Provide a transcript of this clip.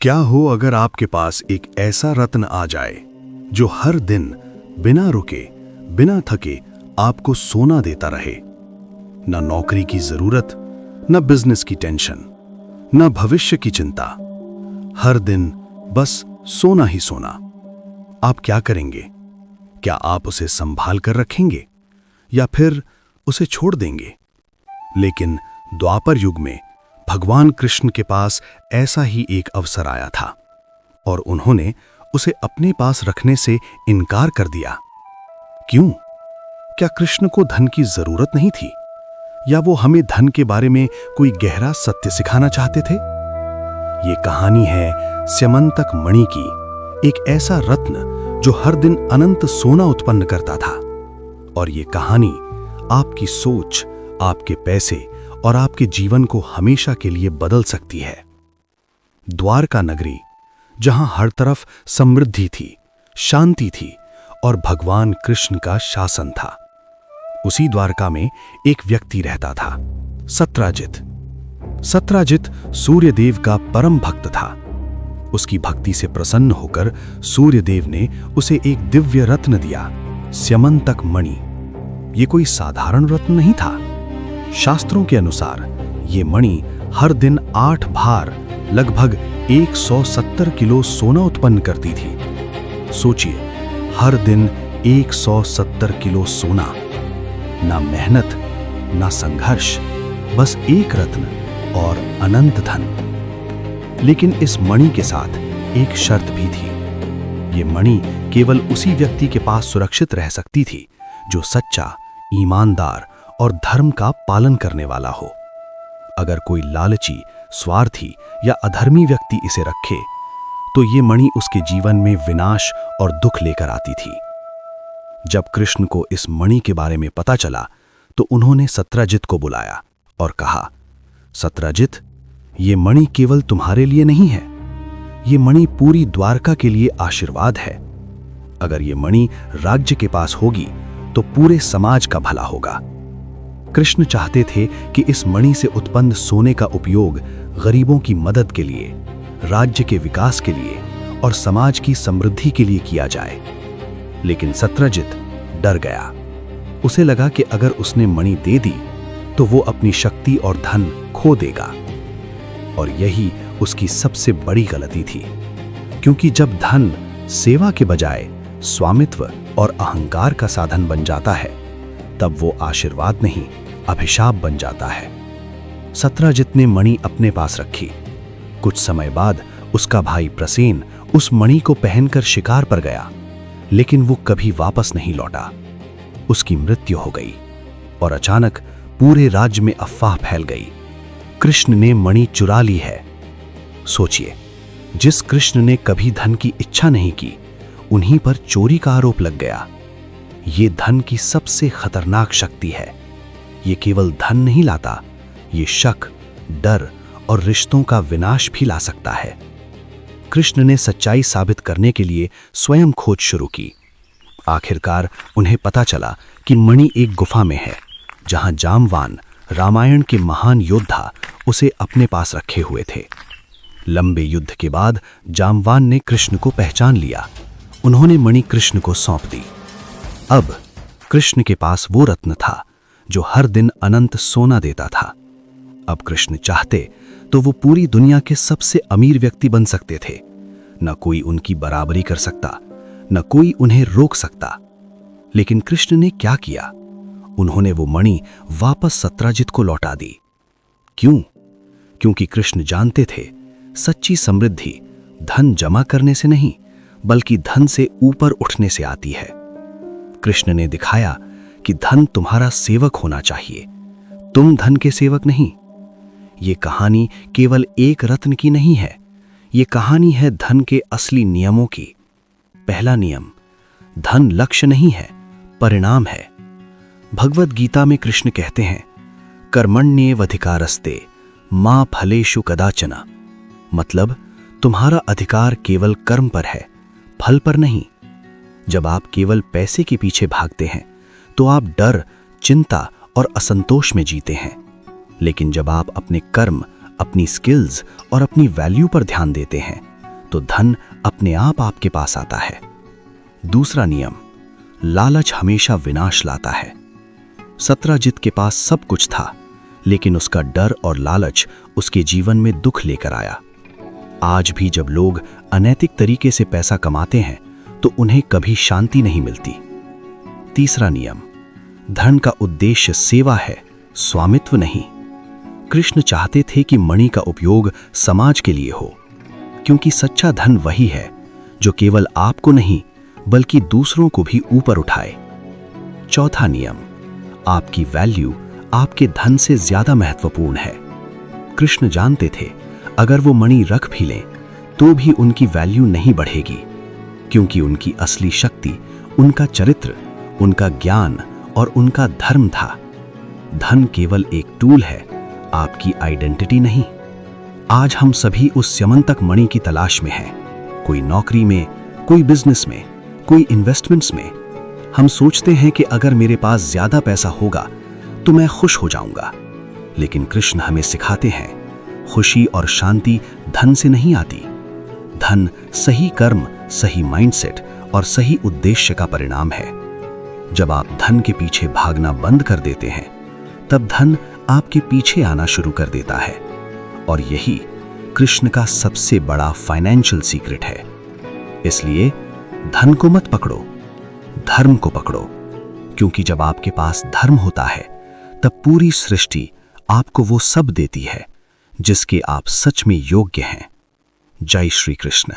क्या हो अगर आपके पास एक ऐसा रत्न आ जाए जो हर दिन बिना रुके, बिना थके आपको सोना देता रहे। न नौकरी की जरूरत, न बिजनेस की टेंशन, न भविष्य की चिंता, हर दिन बस सोना ही सोना। आप क्या करेंगे? क्या आप उसे संभाल कर रखेंगे या फिर उसे छोड़ देंगे? लेकिन द्वापर युग में भगवान कृष्ण के पास ऐसा ही एक अवसर आया था और उन्होंने उसे अपने पास रखने से इनकार कर दिया। क्यों? क्या कृष्ण को धन की जरूरत नहीं थी या वो हमें धन के बारे में कोई गहरा सत्य सिखाना चाहते थे? ये कहानी है स्यमंतक मणि की, एक ऐसा रत्न जो हर दिन अनंत सोना उत्पन्न करता था। और ये कहानी आपकी सोच, आपके पैसे और आपके जीवन को हमेशा के लिए बदल सकती है। द्वारका नगरी, जहां हर तरफ समृद्धि थी, शांति थी और भगवान कृष्ण का शासन था, उसी द्वारका में एक व्यक्ति रहता था, सत्राजित। सत्राजित सूर्यदेव का परम भक्त था। उसकी भक्ति से प्रसन्न होकर सूर्यदेव ने उसे एक दिव्य रत्न दिया, स्यमंतक मणि। ये कोई साधारण रत्न नहीं था। शास्त्रों के अनुसार ये मणि हर दिन 8 भार लगभग 170 किलो सोना उत्पन्न करती थी। सोचिए, हर दिन 170 किलो सोना। ना मेहनत, ना संघर्ष, बस एक रत्न और अनंत धन। लेकिन इस मणि के साथ एक शर्त भी थी। ये मणि केवल उसी व्यक्ति के पास सुरक्षित रह सकती थी जो सच्चा, ईमानदार और धर्म का पालन करने वाला हो। अगर कोई लालची, स्वार्थी या अधर्मी व्यक्ति इसे रखे तो ये मणि उसके जीवन में विनाश और दुख लेकर आती थी। जब कृष्ण को इस मणि के बारे में पता चला तो उन्होंने सत्राजित को बुलाया और कहा, सत्राजित, ये मणि केवल तुम्हारे लिए नहीं है, ये मणि पूरी द्वारका के लिए आशीर्वाद है। अगर ये मणि राज्य के पास होगी तो पूरे समाज का भला होगा। कृष्ण चाहते थे कि इस मणि से उत्पन्न सोने का उपयोग गरीबों की मदद के लिए, राज्य के विकास के लिए और समाज की समृद्धि के लिए किया जाए। लेकिन सत्राजित डर गया। उसे लगा कि अगर उसने मणि दे दी तो वो अपनी शक्ति और धन खो देगा। और यही उसकी सबसे बड़ी गलती थी, क्योंकि जब धन सेवा के बजाय स्वामित्व और अहंकार का साधन बन जाता है तब वो आशीर्वाद नहीं, अभिशाप बन जाता है। सत्राजित ने मणि अपने पास रखी। कुछ समय बाद उसका भाई प्रसेन उस मणि को पहनकर शिकार पर गया, लेकिन वो कभी वापस नहीं लौटा। उसकी मृत्यु हो गई और अचानक पूरे राज्य में अफवाह फैल गई, कृष्ण ने मणि चुरा ली है। सोचिए, जिस कृष्ण ने कभी धन की इच्छा नहीं की, उन्हीं पर चोरी का आरोप लग गया। ये धन की सबसे खतरनाक शक्ति है। ये केवल धन नहीं लाता, ये शक, डर और रिश्तों का विनाश भी ला सकता है। कृष्ण ने सच्चाई साबित करने के लिए स्वयं खोज शुरू की। आखिरकार उन्हें पता चला कि मणि एक गुफा में है, जहां जामवान, रामायण के महान योद्धा, उसे अपने पास रखे हुए थे। लंबे युद्ध के बाद जामवान ने कृष्ण को पहचान लिया। उन्होंने मणि कृष्ण को सौंप दी। अब कृष्ण के पास वो रत्न था जो हर दिन अनंत सोना देता था। अब कृष्ण चाहते तो वो पूरी दुनिया के सबसे अमीर व्यक्ति बन सकते थे। न कोई उनकी बराबरी कर सकता, न कोई उन्हें रोक सकता। लेकिन कृष्ण ने क्या किया? उन्होंने वो मणि वापस सत्राजित को लौटा दी। क्यों? क्योंकि कृष्ण जानते थे सच्ची समृद्धि धन जमा करने से नहीं, बल्कि धन से ऊपर उठने से आती है। कृष्ण ने दिखाया कि धन तुम्हारा सेवक होना चाहिए, तुम धन के सेवक नहीं। ये कहानी केवल एक रत्न की नहीं है, ये कहानी है धन के असली नियमों की। पहला नियम, धन लक्ष्य नहीं है, परिणाम है। भगवद गीता में कृष्ण कहते हैं, कर्मण्येवाधिकारस्ते मा फलेषु कदाचन। मतलब, तुम्हारा अधिकार केवल कर्म पर है, फल पर नहीं। जब आप केवल पैसे के पीछे भागते हैं तो आप डर, चिंता और असंतोष में जीते हैं। लेकिन जब आप अपने कर्म, अपनी स्किल्स और अपनी वैल्यू पर ध्यान देते हैं तो धन अपने आप आपके पास आता है। दूसरा नियम, लालच हमेशा विनाश लाता है। सत्यजित के पास सब कुछ था, लेकिन उसका डर और लालच उसके जीवन में दुख लेकर आया। आज भी जब लोग अनैतिक तरीके से पैसा कमाते हैं तो उन्हें कभी शांति नहीं मिलती। तीसरा नियम, धन का उद्देश्य सेवा है, स्वामित्व नहीं। कृष्ण चाहते थे कि मणि का उपयोग समाज के लिए हो, क्योंकि सच्चा धन वही है जो केवल आपको नहीं बल्कि दूसरों को भी ऊपर उठाए। चौथा नियम, आपकी वैल्यू आपके धन से ज्यादा महत्वपूर्ण है। कृष्ण जानते थे अगर वो मणि रख भी लें तो भी उनकी वैल्यू नहीं बढ़ेगी, क्योंकि उनकी असली शक्ति उनका चरित्र, उनका ज्ञान और उनका धर्म था। धन केवल एक टूल है, आपकी आइडेंटिटी नहीं। आज हम सभी उस स्यमंतक मणि की तलाश में हैं, कोई नौकरी में, कोई बिजनेस में, कोई इन्वेस्टमेंट्स में। हम सोचते हैं कि अगर मेरे पास ज्यादा पैसा होगा तो मैं खुश हो जाऊंगा, लेकिन कृष्ण हमें सिखाते हैं खुशी और शांति धन से नहीं आती। धन सही कर्म, सही माइंडसेट और सही उद्देश्य का परिणाम है। जब आप धन के पीछे भागना बंद कर देते हैं, तब धन आपके पीछे आना शुरू कर देता है। और यही कृष्ण का सबसे बड़ा फाइनेंशियल सीक्रेट है। इसलिए धन को मत पकड़ो, धर्म को पकड़ो, क्योंकि जब आपके पास धर्म होता है तब पूरी सृष्टि आपको वो सब देती है जिसके आप सच में योग्य हैं। जय श्री कृष्ण।